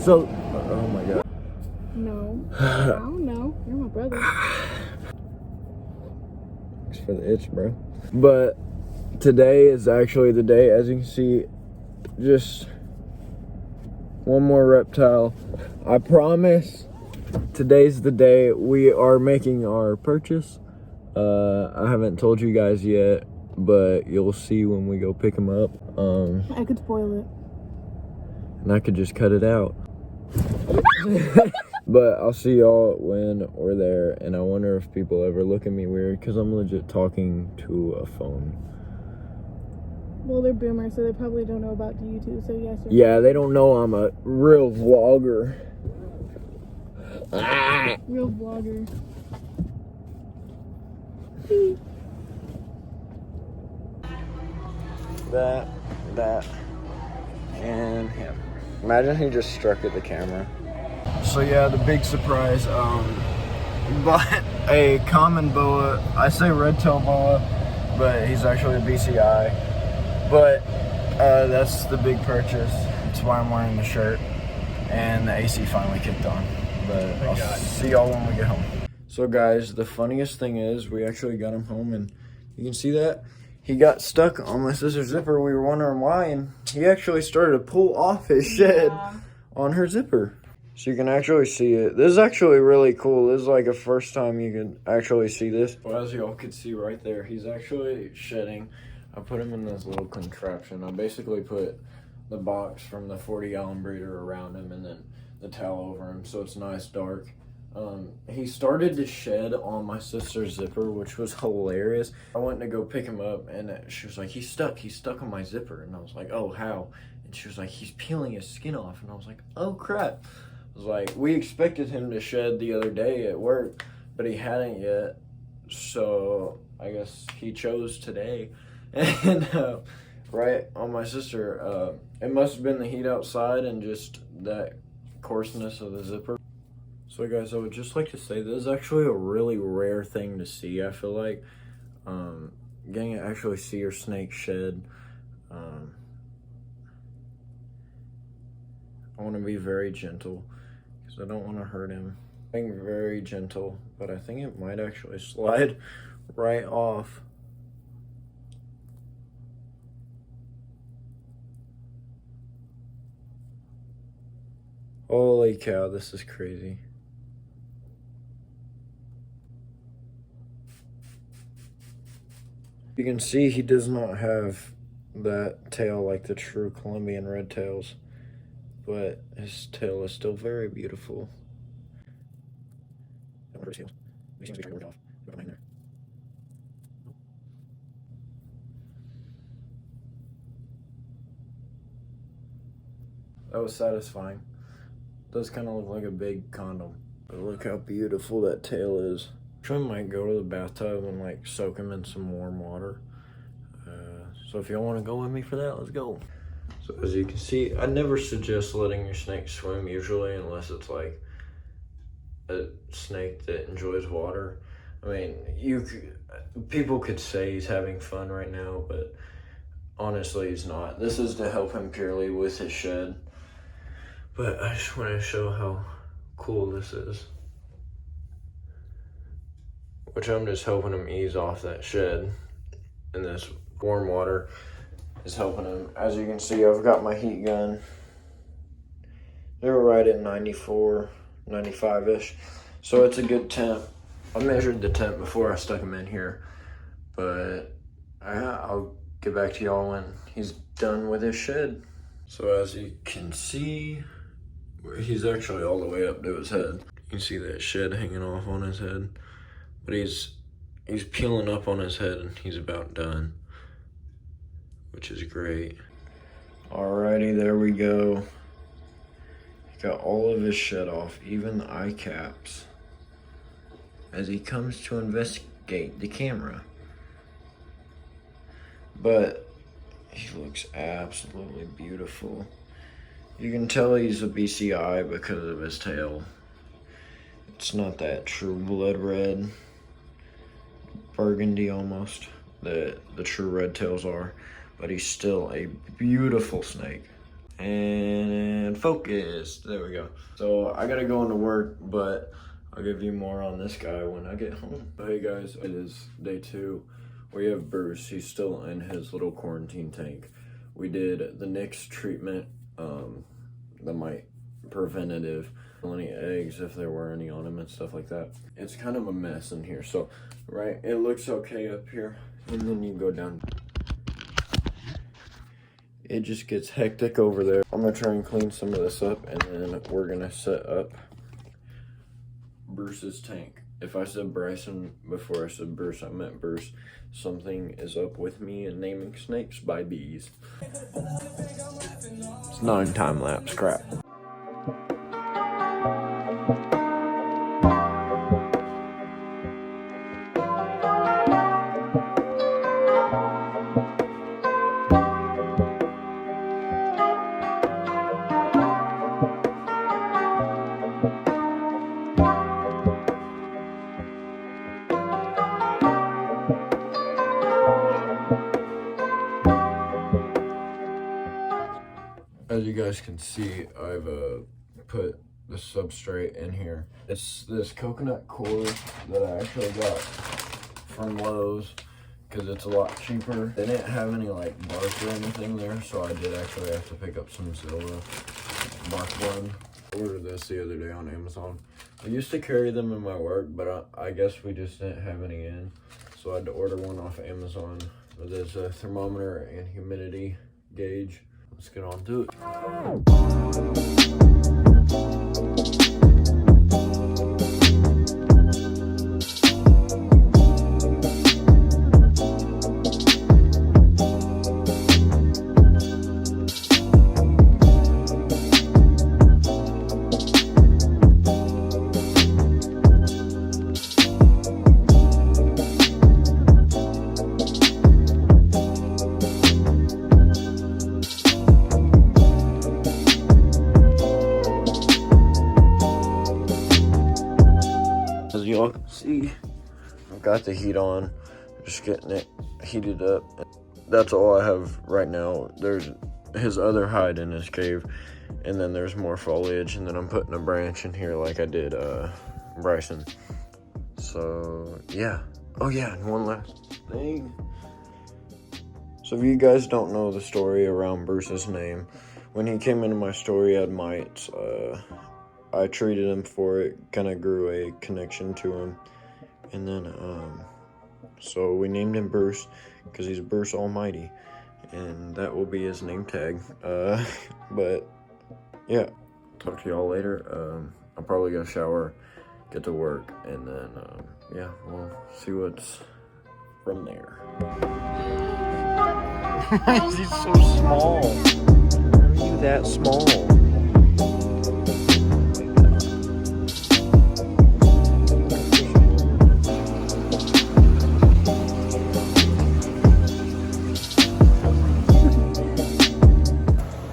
So, oh my god. No. I don't know. You're my brother. Thanks for the itch, bro. But today is actually the day. As you can see, just one more reptile. I promise today's the day we are making our purchase. I haven't told you guys yet, but you'll see when we go pick them up. I could spoil it. And I could just cut it out. But I'll see y'all when we're there. And I wonder if people ever look at me weird because I'm legit talking to a phone. Well, they're boomers, so they probably don't know about YouTube, so yes. Yeah, they don't know I'm a real vlogger. Real vlogger. that, and him. Imagine he just struck at the camera. So yeah, the big surprise, bought a common boa. I say Red Tail Boa, but he's actually a BCI. But that's the big purchase. That's why I'm wearing the shirt. And the AC finally kicked on. But I'll see y'all when we get home. So guys, the funniest thing is we actually got him home, and you can see that he got stuck on my sister's zipper. We were wondering why, and he actually started to pull off his shed on her zipper. So you can actually see it. This is actually really cool. This is like the first time you can actually see this. But as y'all could see right there, he's actually shedding. I put him in this little contraption. I basically put the box from the 40-gallon breeder around him and then the towel over him so it's nice dark. He started to shed on my sister's zipper, which was hilarious. I went to go pick him up, and she was like, he's stuck on my zipper. And I was like, oh, how? And she was like, he's peeling his skin off. And I was like, oh crap. I was like, we expected him to shed the other day at work, but he hadn't yet. So I guess he chose today. And right on my sister, it must have been the heat outside and just that coarseness of the zipper. So guys, I would just like to say this is actually a really rare thing to see. I feel like getting to actually see your snake shed. I want to be very gentle because I don't want to hurt him. Being very gentle, but I think it might actually slide right off. Holy cow, this is crazy. You can see he does not have that tail like the true Colombian red tails, but his tail is still very beautiful. That was satisfying. Does kind of look like a big condom. But look how beautiful that tail is. Actually might go to the bathtub and like soak him in some warm water. So if y'all want to go with me for that, let's go. So as you can see, I never suggest letting your snake swim usually unless it's like a snake that enjoys water. I mean, people could say he's having fun right now, but honestly he's not. This is to help him purely with his shed. But I just want to show how cool this is. Which I'm just helping him ease off that shed. And this warm water is helping him. As you can see, I've got my heat gun. They're right at 94, 95-ish. So it's a good temp. I measured the temp before I stuck him in here. But I'll get back to y'all when he's done with his shed. So as you can see, he's actually all the way up to his head. You can see that shed hanging off on his head. But he's peeling up on his head and he's about done, which is great. Alrighty, there we go. He got all of his shed off, even the eye caps, as he comes to investigate the camera. But he looks absolutely beautiful. You can tell he's a BCI because of his tail. It's not that true blood red, burgundy almost, that the true red tails are, but he's still a beautiful snake. And focus. There we go. So I gotta go into work, but I'll give you more on this guy when I get home. Hey guys, it is day 2. We have Bruce. He's still in his little quarantine tank. We did the next treatment, the mite preventative, any eggs if there were any on him and stuff like that. It's kind of a mess in here. So, right, it looks okay up here, and then you go down. It just gets hectic over there. I'm gonna try and clean some of this up, and then we're gonna set up Bruce's tank. If I said Bryson before I said Bruce, I meant Bruce. Something is up with me and naming snakes by bees. It's 9 time lapse crap. As you guys can see, I've put the substrate in here. It's this coconut core that I actually got from Lowe's because it's a lot cheaper. They didn't have any like bark or anything there, so I did actually have to pick up some Zilla bark one. I ordered this the other day on Amazon. I used to carry them in my work, but I guess we just didn't have any in, so I had to order one off Amazon. There's a thermometer and humidity gauge. Let's get on to it. As y'all can see, I've got the heat on, just getting it heated up. That's all I have right now. There's his other hide in his cave, and then there's more foliage, and then I'm putting a branch in here like I did Bryson. So yeah. Oh yeah, and one last thing. So if you guys don't know the story around Bruce's name, when he came into my store, he had mites. I treated him for it, kind of grew a connection to him, and then so we named him Bruce because he's Bruce Almighty, and that will be his name tag. But yeah, talk to y'all later. I'll probably go shower, get to work, and then yeah, we'll see what's from there. Why is he so small? Why are you that small?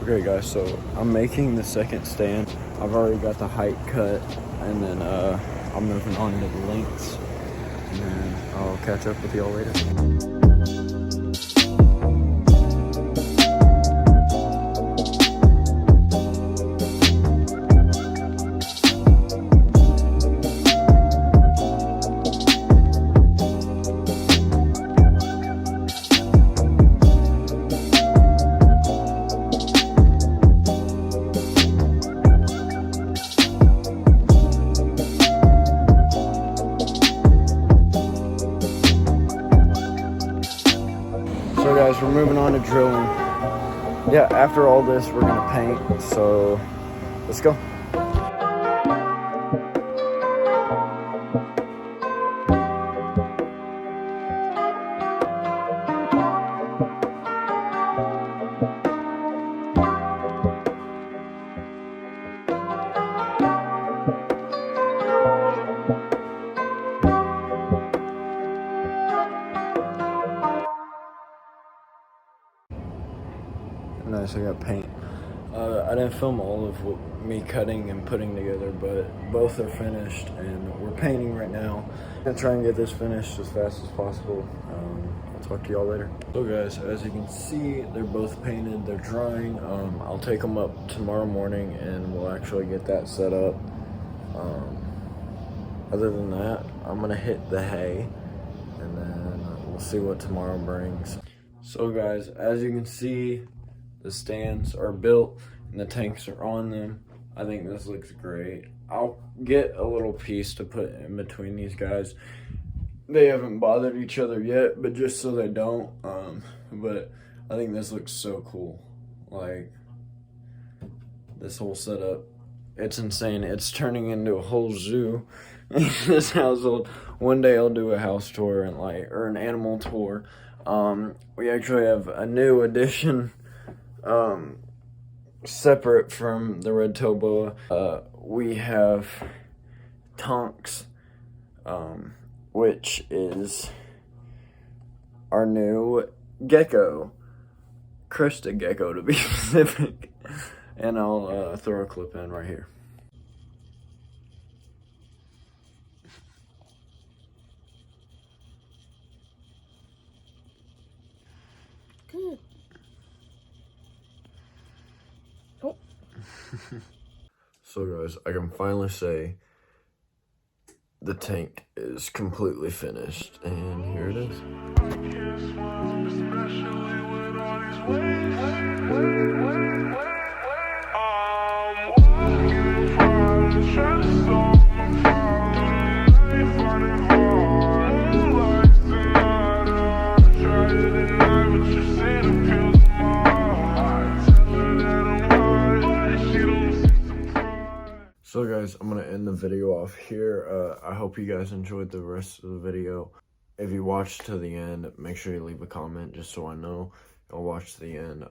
Okay guys, so I'm making the second stand. I've already got the height cut, and then I'm moving on to the lengths, and then I'll catch up with y'all later. So guys, we're moving on to drilling. Yeah, after all this, we're gonna paint, so let's go. Nice, I got paint I didn't film all of me cutting and putting together, but both are finished and we're painting right now. I'm gonna try and get this finished as fast as possible. I'll talk to y'all later. So guys, as you can see, they're both painted, they're drying. I'll take them up tomorrow morning and we'll actually get that set up. Other than that, I'm gonna hit the hay and then we'll see what tomorrow brings. So guys, as you can see, the stands are built and the tanks are on them. I think this looks great. I'll get a little piece to put in between these guys. They haven't bothered each other yet, but just so they don't. But I think this looks so cool. Like, this whole setup, it's insane. It's turning into a whole zoo in this household. One day I'll do a house tour and or an animal tour. We actually have a new addition, separate from the Red Tail Boa. We have Tonks, which is our new gecko, crested gecko to be specific. And I'll throw a clip in right here. Good. Oh. So guys, I can finally say the tank is completely finished, and here it is. So guys, I'm gonna end the video off here. I hope you guys enjoyed the rest of the video. If you watched to the end, make sure you leave a comment just so I know you'll watch to the end.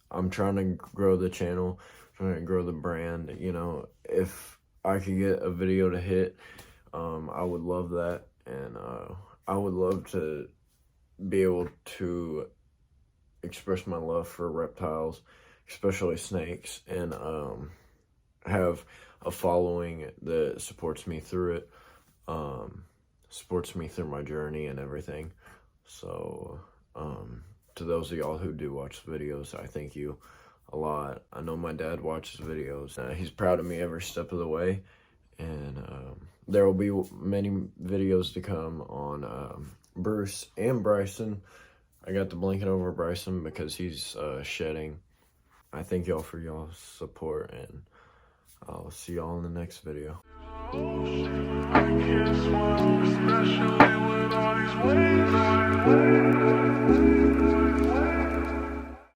I'm trying to grow the channel, trying to grow the brand. You know, if I could get a video to hit, I would love that. And I would love to be able to express my love for reptiles, especially snakes, and have a following that supports me through it, supports me through my journey and everything. So to those of y'all who do watch the videos, I thank you a lot. I know my dad watches videos. He's proud of me every step of the way, and there will be many videos to come on Bruce and Bryson. I got the blanket over Bryson because he's shedding. I thank y'all for y'all's support, and I'll see y'all in the next video. I can't swim, especially with all these waves.